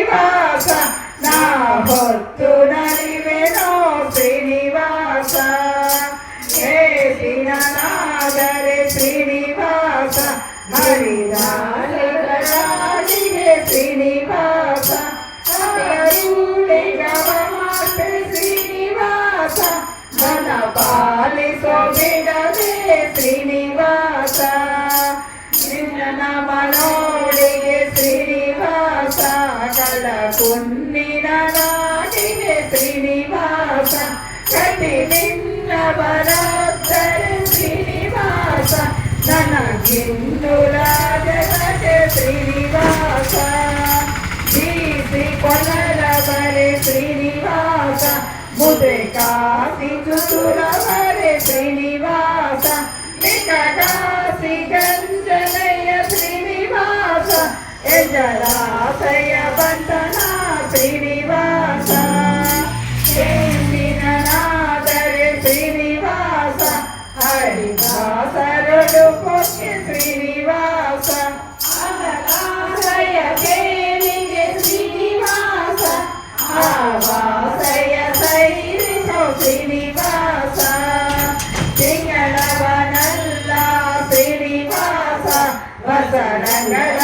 ಶ್ರೀನಿವಾಸ ನಾ ಹೊತ್ತು ನಲಿವೆನೋ ಶ್ರೀನಿವಾಸ ಏಸಿನಾದರೆ ಶ್ರೀನಿವಾಸ ಹರಿದಾಸರಿಗೆ ಶ್ರೀನಿವಾಸ ಮಾತೆ ಶ್ರೀನಿವಾಸ ನನ್ನ ಪಾಲಿಸೋ ಬಿಡದೆ ಶ್ರೀನಿವಾಸ ನಿನ್ನ ಮನೋಡಿಗೆ ಶ್ರೀನಿವಾಸ ಕಲ ಕುನ್ನಿನ ನಾಡಿಗೆ ಶ್ರೀನಿವಾಸ ಕಟಿ ನಿನ್ನ ಬರತ್ತರೆ ಶ್ರೀನಿವಾಸ ನನಗಿಂದು ರಾಜಗೆ ಶ್ರೀನಿವಾಸ ಜೀಸಿ ಕೊಲರ ಬರೆ ಶ್ರೀನಿವಾಸ ಮುದೆ ಕಾಸಿ ಚುತುರವರೆ ಶ್ರೀನಿವಾಸ ನಿಕಟಾಸಿ ಗಂಜನಯ್ಯ ಶ್ರೀನಿವಾಸ ಎಜಲಾಶಯ ಬಂಧನ ಶ್ರೀನಿವಾಸ ಎಂದಿನ ನಾದರೆ ಶ್ರೀನಿವಾಸ ಹರಿದಾಸರಡು ಕೊಕ್ಕೆ ಶ್ರೀನಿವಾಸ ಆಲಯ ಕೇಳಿಗೆ ಶ್ರೀನಿವಾಸ ಆವಾಸಯ ಸೈರಿಸೋ ಶ್ರೀನಿವಾಸ ತಿಂಗಳವನಲ್ಲ ಶ್ರೀನಿವಾಸ ವಸನಗಳ